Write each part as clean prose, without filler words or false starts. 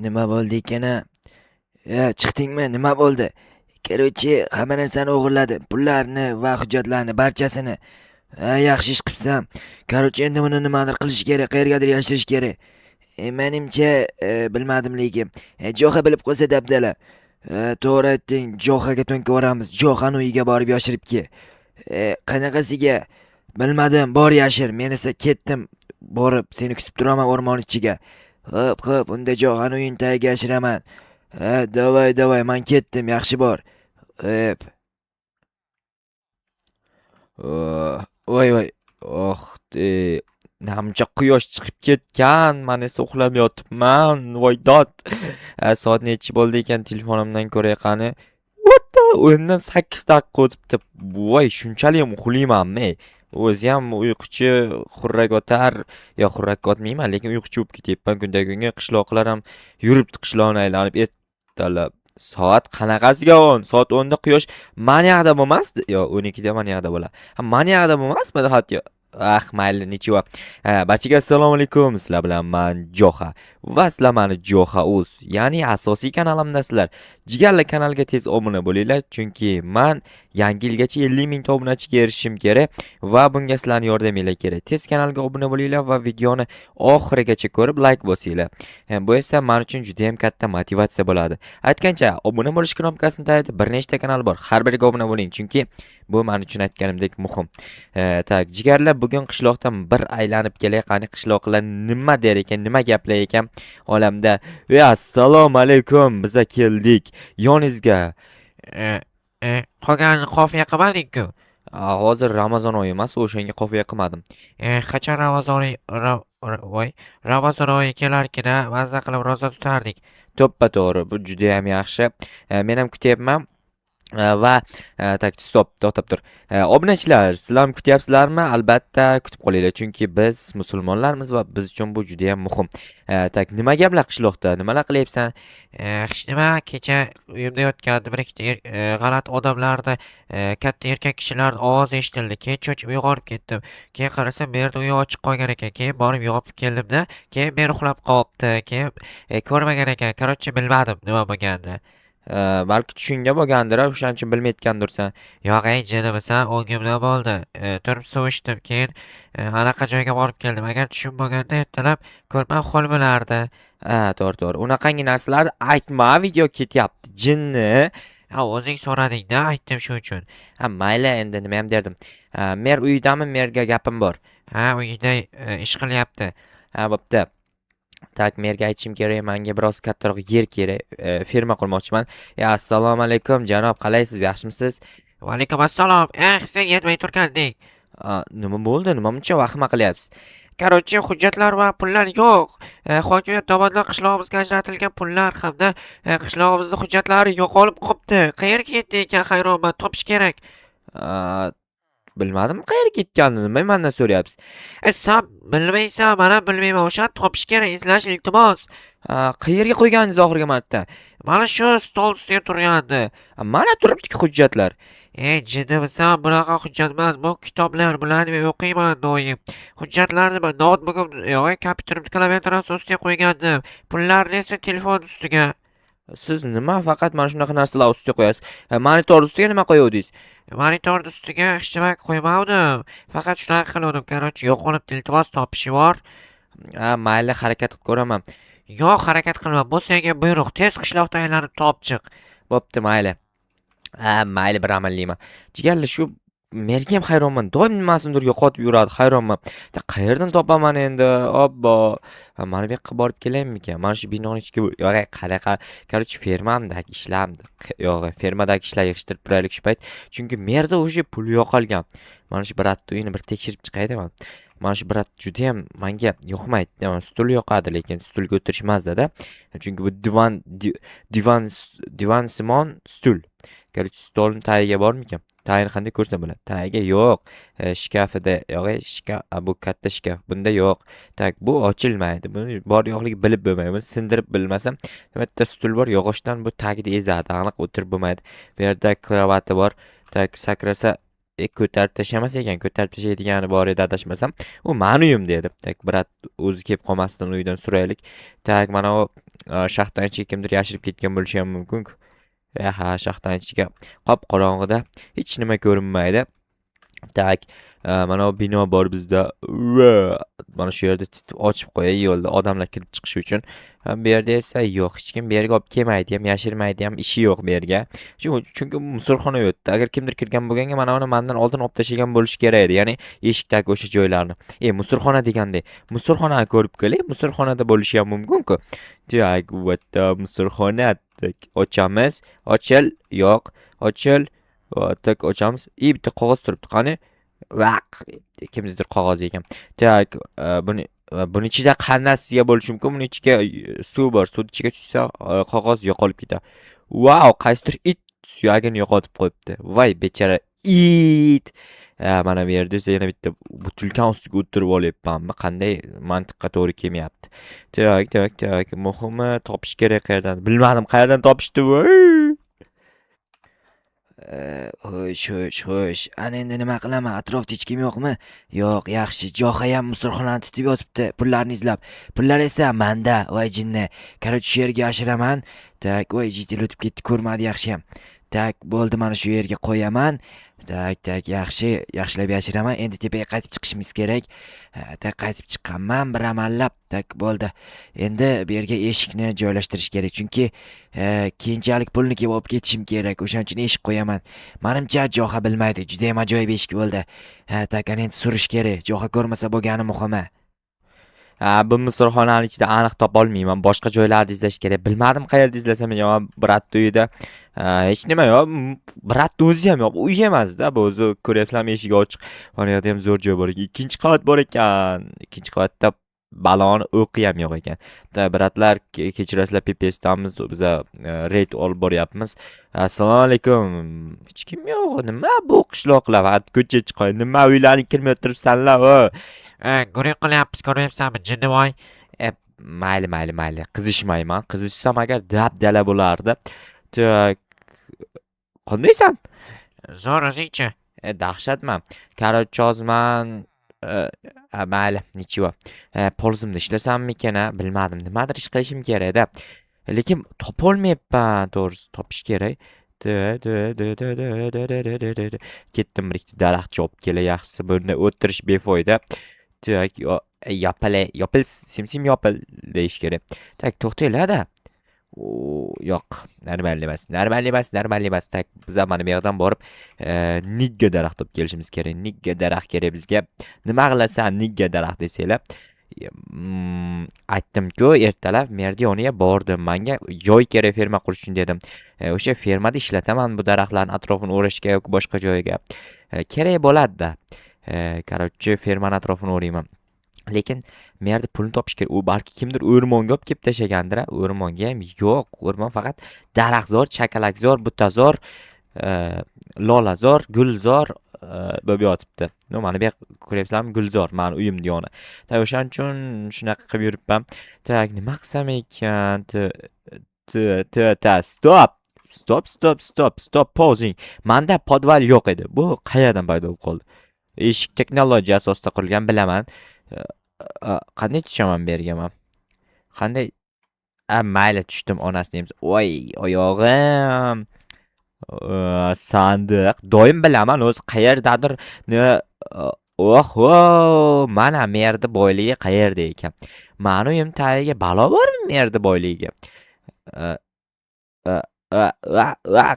Nima bo'ldi ekan-a? Chiqdingmi? Nima bo'ldi? Короче, hamma narsani o'g'irladim. Pullarni va hujjatlarni barchasini. Yaxshi ish qilibsan. Короче, endi buni nimadir qilish kerak, qayergadir yashirish kerak. Menimcha, bilmadim lekin. Jo'xa bilib qo'ysa dabdala. To'g'ri aytding, Jo'xaga to'nka boramiz. Jo'xani uyiga borib yashirib ke. Qanaqasiga? Bilmadim, bor yashir. Men esa ketdim. Borib seni kutib turaman o'rmon ichiga. Xo'p, unda Jo'xani uyining tagiga yashiraman. Davay, man ketdim, yaxshi bor. Hop. Voy. Oh, namcha quyosh chiqib ketgan. Men esa uxlab yotibman. Voy dod. Soat nechi bo'ldi ekan telefonimdan ko'ray qani. What the? O'yindan 8 daqiqa o'tibdi. Voy, shunchalik ham uxlaymanmi? O'zi ham uyquchi xurrak otar, yo xurrak otmayman, lekin uyquchi bo'lib ketyapman kundan-kunga. Qishloqlar ham yuribdi qishloqni aylanib ertalab. Soat qanaqasiga 10? Soat 10 da quyosh mana yoqda bo'lmasdi? Yo, 12 da mana yoqda bo'ladi. Mana yoqda bo'lmasmidi hatto? Mayli, nechiva. Barchaga assalomu alaykum. Sizlar bilan men Jo'xa va sizlar meni Jo'xa Uz, ya'ni asosiy kanalimdasizlar. Jigarli kanalga tez obuna bo'linglar, chunki men yangi yilgacha 50 ming obunachiga erishishim kerak va bunga sizlarning yordaminglar kerak. Tez kanalga obuna bo'linglar va videoni oxirigacha ko'rib like bosinglar. Bu esa men uchun juda ham katta motivatsiya bo'ladi. Aytgancha, obuna bo'lish knopkasini tagida bir nechta kanal bor. Har biriga obuna bo'ling, chunki bu men uchun aytganimdek muhim. Tak, jigarlar, bugun qishloqdan bir aylanib kelay, qani qishloqlar nima der ekan, nima gaplar ekan olamda. Assalomu alaykum, biza keldik yoningizga. Qolgan qofiya qilmading-ku. Hozir Ramazon oyi emas, o'shanga qofiya qilmadim. Qachon Ramazon oyi kelarkida mazza qilib roza tutardik. To'ppa to'g'ri, bu juda ham yaxshi. Men ham kutyapman. Va tak, stop, to'xtab tur. Obunachilar, sizlar ham kutyapsizlarmi? Albatta kutib qolinglar, chunki biz musulmonlarmiz va biz uchun bu juda ham muhim. Tak, nima gaplar qishloqda? Nimalar qilyapsan? Hech nima, kecha uyimda yotganda bir ikkita g'alati odamlarda katta erkak kishilar ovozi eshitildi. Keyin cho'chib uyg'onib ketdim. Keyin qarasam, bu yerda uy ochiq qolgan ekan. Keyin borib yopib keldim-da, keyin men uxlab qolibdi. Keyin ko'rmagan ekan. Короче, bilmadim nima bo'lganini. Balki tushingda bo'lgandir, o'shaning uchun bilmayotgandursan. Yo'q, jinibisan, o'ngimda bo'ldi. Turib suvishdim, keyin anaqa joyga borib keldim. Agar tushim bo'lganda ertalab ko'rmam xol bo'lardi. To'g'ri. Unaqangi narsalarni aytma, video ketyapti, jinni. O'zing so'rading-da, aytdim shu uchun. Mayli, endi nima ham derdim. Mer uydami? Merga gapim bor. Uyida ish qilyapti. Bo'pti. Tak, merga aytishim kerak, menga biroz kattaroq yer kerak. Ferma qurmoqchiman. Assalomu alaykum janob, qalaysiz? Yaxshimisiz? Va alaykum assalom. Sen yetmay turganding. Nima bo'ldi? Nima buncha vahima qilyapsiz? Короче, hujjatlar va pullar yo'q. Hokimiyat tomonidan qishlog'imizga ajratilgan pullar hamda qishlog'imizning hujjatlari yo'qolib qopti. Qayerga ketdi ekan, hayronman, topish kerak. Bilmadim qayerga ketganini, nima mendan so'rayapsiz? Sen bilmaysan, mana bilmayman, o'shani topish kerak, izlash iltimos. Qayerga qo'yganingiz oxirgi marta? Mana shu stol ustiga turgandi. Mana turibdi hujjatlar. Jiddisan, bunaqa hujjat emas, bu kitoblar, bularni men o'qiyman doim. Hujjatlarni men notebook'im, kompyuterimni klaviaturasi ustiga qo'ygandim. Pullarni esa telefon ustiga. Siz nima faqat mana shunaqa narsalar ustiga qo'yasiz? Monitor ustiga nima qo'yuvdingiz? Monitor ustiga hech nima qo'ymadim. Faqat shunaqa qildim. Короче, yo'qolib iltimos topishi bor. Mayli, harakat qilib ko'raman. Yo'q, harakat qilma. Bu senga buyruq. Tez qishloqdan aylanib top chiq. Bo'pti, mayli. Mayli, bir amallayman. Jigarli, shu merga ham hayronman. Doim nimasidir yo'qotib yuradi, hayronman. Qayerdan topaman endi? Obbo. Mana bu yoqqa borib kelaymikan? Mana shu binoning ichiga, yo'q, qanaqa, короче, fermamdagi ishlamdi. Yo'q, fermadagi ishlar yig'ishtirib turaylik shu payt. Chunki merda o'sha pul yo'qolgan. Mana shu biratni uyini bir tekshirib chiqaydi-man. Mana shu birat juda ham menga yoqmaydi. Stul yoqadi, lekin stulga o'tirishmasdi-da. Chunki bu divan simon stul. Короче, stolning tagiga bormikan? Tagini qanday ko'rsam bo'ladi? Tagiga yo'q. Shkafida, yo'q, bu katta shkaf. Bunda yo'q. Tak, bu ochilmaydi. Buni bor yo'qligi bilib bo'lmaydi. Buni sindirib bilmasam, bitta stul bor, yog'ochdan bu tagida ezadi, aniq o'tirib bo'lmaydi. Bu yerda kravati bor. Tak, sakrasa ko'tarib tashlamas ekan, ko'tarib tashlaydigani bor edi adashmasam. U meni uyim dedi. Tak, birat o'zi kelib qolmasdan uydan suraylik. Tak, mana u shaxtdan ichiga kimdir yashirib ketgan bo'lishi ham mumkin-ku. Ha, shaxtdan ichiga qop qorong'ida hech nima ko'rinmaydi. Tak, mana bu bino bor bizda. Mana shu yerda ochib qo'yay yo'lda odamlar kirib chiqishi uchun. Bu yerda esa yo'q, hech kim bu yerga olib kelmaydi ham, yashirmaydi ham, ishi yo'q bu yerga. Chunki musorxona yo'qda. Agar kimdir kirgan bo'lganda mana uni mendan oldin olib tashlagan bo'lishi kerak edi. Ya'ni eshikdagi o'sha joylarni. Musorxona deganda, musorxonani ko'rib kelay, musorxonada bo'lishi ham mumkin-ku. Tak, vatta musorxona. Tak, ochamiz. Ochil, yo'q, ochil. Tak, ochamiz. Bitta qog'oz turibdi. Qani? Vaq, kimnidir qog'ozi ekan. Tak, buni ichida qanday sizga bo'lishi mumkin? Buni ichiga suv bor. Suv ichiga tushsa, qog'oz yo'qolib ketadi. Wow, qaysidir it suyagini yo'qotib qo'yibdi. Voy, bechara it. Mana bu yerda esa yana bitta butilkan ustiga o'tirib olyapmanmi? Qanday mantiqqa to'g'ri kelmayapti. Tak, muhimi topish kerak qayerdan. Bilmadim qayerdan topishdi. Voy. Xo'sh. Ana endi nima qilaman? Atrofda hech kim yo'qmi? Yo'q, yaxshi. Jo'xa ham musorxonani titib yotibdi, pullarni izlab. Pullar esa menda, voy jinni. Qaror shu yerga yashiraman. Tak, voy jitil o'tib ketdi, ko'rmadi yaxshi ham. Tak, bo'ldi, mana shu yerga qo'yaman. Tak, yaxshilab yashiraman. Endi tepaga qaytib chiqishimiz kerak. Tak, qaytib chiqqanman bir amallab. Tak, bo'ldi. Endi bu yerga eshikni joylashtirish kerak, chunki keyinchalik pulni kelib olib ketishim kerak. O'shaning uchun eshik qo'yaman. Menimcha Jo'xa bilmaydi. Juda ham ajoyib eshik bo'ldi. Tak, endi surish kerak. Jo'xa ko'rmasa bo'lgani muhimi. Bu musorxonani ichida aniq topa olmayman. Boshqa joylarda izlash kerak. Bilmadim qayerda izlasam, yo'q, bratni uyida. Hech nima yo'q. Bratni o'zi ham yo'q. Uy emasda, bu o'zi ko'ryapsizlarmi, eshigi ochiq. Mana yerda ham zo'r joy bor ekan. Ikkinchi qavat bor ekan. Ikkinchi qavatda baloni o'qi ham yo'q ekan. Bratlar, kechirasizlar, PPSdamiz, biz raid olib boryapmiz. Assalomu alaykum. Hech kim yo'q. Nima bu qishloqlar? Faqat ko'chaga chiqay. Nima uylarga kirmay o'tiribsanlar? Guruh qilyapmiz, ko'ryapsanmi, jinnivoy? Mayli. Qizishmayman. Qizishsam agar dab-dala bo'lardi. Tak, qandaysan? Zo'r, o'zingchi? Dahshatman. Karachozman. Mayli, nechva. Polzimda ishlasammikan, bilmadim. Nimadir ish qilishim kerak-da. Lekin topolmayapman, to'g'risi topish kerak. Ketdim, bir ikkita daraxt chopib kelay, yaxshisi bunda o'tirish befoyda. Tak, yopil, sim yopil deyish kerak. Tak, to'xtanglar-da. Yo'q, normal emas. Tak, biz mana bu yerdan borib nigga daraxt olib kelishimiz kerak. Nigga daraxt kerak bizga. Nima qilasan nigga daraxt desanglar? Aytdim-ku, ertalab Merdiyoniga bordim. Menga joy kerak ferma qurish uchun dedim. O'sha fermada ishlataman bu daraxtlarni atrofini o'rashga yoki boshqa joyga. Kerak bo'ladi-da. Короче, fermani atrofini o'rayman. Lekin merda pulni topish kerak. U balki kimdir o'rmonga olib kelib tashagandir. O'rmonga ham yo'q. O'rmon faqat daraxtzor, chakalakzor, butazor, lolazor, gulzor bo'lib yotibdi. Mana bu yoq ko'ryapsizlarmi? Gulzor, meni uyim diyoni. O'shaning uchun shunaqa qilib yuribman. Tak, nima qilsam ekan? Stop, pausing. Menda podval yo'q edi. Bu qayerdan paydo bo'lib qoldi? Eshik texnologiya asosida qurilgan, bilaman. Qanday tushaman bu yerga men? Qanday? Mayli, tushdim, onasi deymiz. Voy, oyog'im. Sandiq. Doim bilaman, o'zi qayerdadir. Mana merda boyligi qayerda ekan? Meni uyim tagiga balo bormi merda boyligiga?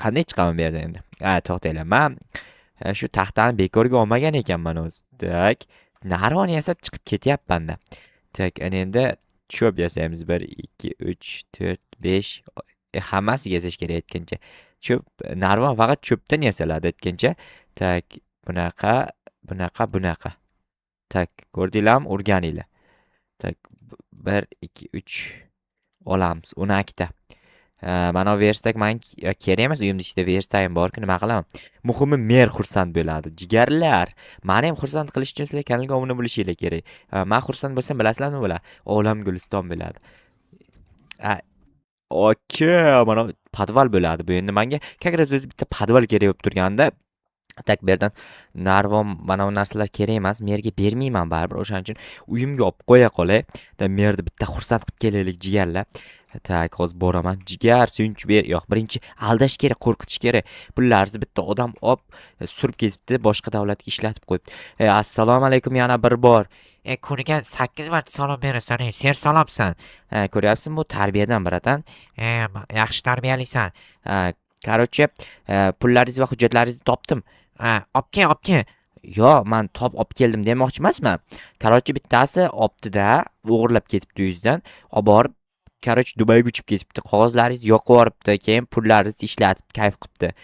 Qanday chiqaman bu yerdan endi? To'xtanglar. Men shu taxtani bekorga olmagan ekanman o'zi. Tak, narvon yasab chiqib ketyapman-da. Tak, endi cho'p yasaymiz. 1 2 3 4 5. Hammasiga yasash kerak aytgancha. Cho'p, narvon faqat cho'pdan yasaladi aytgancha. Tak, bunaqa. Tak, ko'rdinglarmi? O'rganinglar. Tak, 1 2 3 olamiz. 12 ta. Mana verstak men kerak emas, uyimda ichida verstagim bor-ku, nima qilaman? Muhimi mer xursand bo'ladi. Jigarlar, meni ham xursand qilish uchun sizlar kanalga obuna bo'lishinglar kerak. Men xursand bo'lsam, bilasizlarmi bular? Olam guliston bo'ladi. Okey, mana podval bo'ladi. Bu endi menga как раз o'zi bitta podval kerak bo'lib turganda, Tak bu yerdan narvon mana bu narsalar kerak emas. Merga bermayman baribir. O'shaning uchun uyimga olib qo'ya qolay. Merni bitta xursand qilib kelaylik jigarlar. Tak, hozir boraman. Jigar, suyunchi ber. Yo'q, birinchi aldash kerak, qo'rqitish kerak. Pullarni bitta odam olib surib ketibdi, boshqa davlatga ishlatib qo'yibdi. Assalomu alaykum yana bir bor. Kuniga 8 marta salom berasan, ser salomsan. Ko'ryapsizmi, bu tarbiyadan biratan. Yaxshi tarbiyalisan. Короче, pullaringiz va hujjatlaringizni topdim. Obke. Yo, men olib keldim demoqchi emasman. Короче, bittasi optida o'g'irlab ketibdi uyingizdan. Olib borib, короче, Dubayga uchib ketibdi. Qog'ozlaringizni yoqib yuboribdi, keyin pullaringizni ishlatib kayf qilibdi.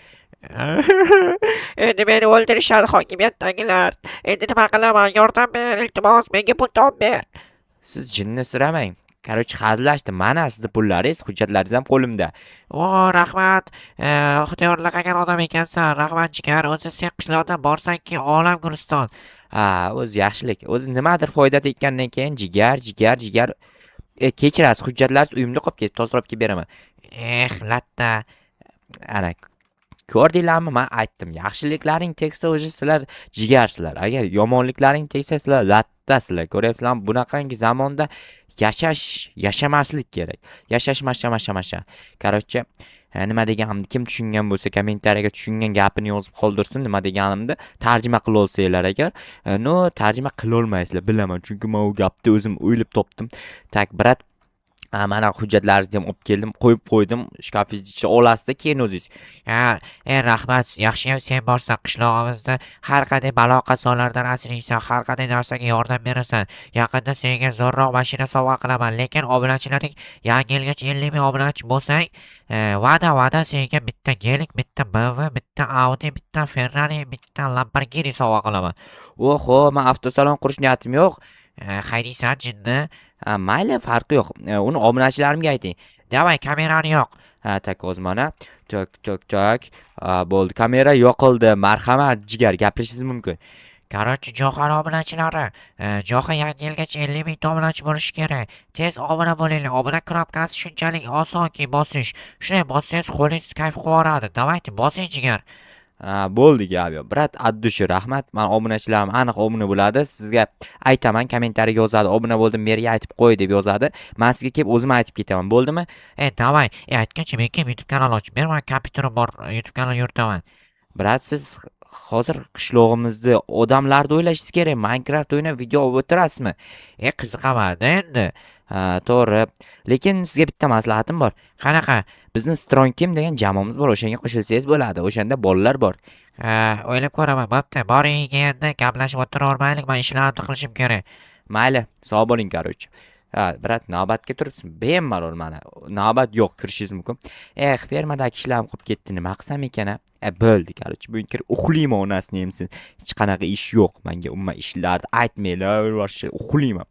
Endi meni o'ldirishadi hokimiyatdagilar. Endi nima qilaman? Yordam ber, iltimos, menga pul topib ber. Siz jinni siramang. Короче, hazillashdim. Mana sizni pullaringiz, hujjatlaringiz ham qo'limda. Rahmat. Xudoyorlar qilgan odam ekansan. Rahmat jigar. O'zi sen qishloqda borsanki, olam guliston. O'zi yaxshilik. O'zi nimadir foyda tekkandan keyin jigar. Kechirasiz, hujjatlaringiz uyimda qolib ketib, tozalab kelib beraman. Latta. Ana, ko'rdinglarmi? Men aytdim, yaxshiliklaring tegsa o'zi sizlar jigarsizlar. Agar yomonliklaring tegsa sizlar lattasizlar. Ko'ryapsizlarmi? Bunaqangi zamonda yashamaslik kerak. Yashash masha. Короче, nima deganimni kim tushungan bo'lsa kommentariyaga tushungan gapini yozib qoldirsin. Nima deganimni tarjima qila olsanglar agar, tarjima qila olmaysizlar, bilaman, chunki men u gapni o'zim o'ylab topdim. Tak, brat, mana hujjatlaringizni ham olib keldim, qo'yib qo'ydim shkafingizni ichiga, olasizda keyin o'zingiz. Rahmat. Yaxshiyam sen borsan qishlog'imizda har qanday balo qazolardan asraysan, har qanday narsaga yordam berasan. Yaqinda senga zo'rroq mashina sovg'a qilaman, lekin obunachilaring yangi yilgacha 50 ming obunachi bo'lsang, va'da senga bitta Gelik, bitta BMW, bitta Audi, bitta Ferrari, bitta Lamborghini sovg'a qilaman. Oho, men avtosalon qurish niyatim yo'q. Haydaysan jinni? Mayli, farqi yo'q. Uni obunachilarimga ayting. Davay, kamerani yoq. Tak, hozir mana. Tak. Bo'ldi, kamera yoqildi. Marhamat, jigar, gapirishingiz mumkin. Короче, Jo'xar obunachilari, Jo'xa yangi yilgacha 50 ming obunachi bo'lishi kerak. Tez obuna bo'linglar. Obuna knopkasi shunchalik osonki bosish. Shunday bossangiz qo'lingiz kayf qilib Davaydi, bosing jigar. Bo'ldi gap yo'q. Brat, addushi rahmat. Men obunachilarim aniq obuna bo'ladi. Sizga aytaman, kommentariyaga yozadi. Obuna bo'ldim, merga aytib qo'y deb yozadi. Men sizga kelib o'zim aytib ketaman. Bo'ldimi? Davay, aytgancha men kelib YouTube kanal ochib beraman. Kompyuterim bor, YouTube kanal yuritaman. Brat, siz hozir qishlog'imizda odamlarni o'ylashingiz kerak. Minecraft o'ynab video olib o'tirasizmi? Qiziqaman endi. To'g'ri. Lekin sizga bitta maslahatim bor. Qanaqa? Bizni Strong Team degan jamoamiz bor. O'shanga qo'shilsangiz bo'ladi. O'shanda bolalar bor. O'ylab ko'raman. Bo'pti, boring endi gaplashib o'tiravermaylik. Men ishlarni qilishim kerak. Mayli, sog' bo'ling, короче. Brat, navbatga turibsiz. Bemalol mana. Navbat yo'q, kirishingiz mumkin. Fermadagi ishlarim qolib ketdi. Nima qilsam ekan? Bo'ldi, короче. Bu kir uxlayman onasini emsin. Hech qanaqa ish yo'q. Menga umuman ishlarni aytmanglar, uxlayman.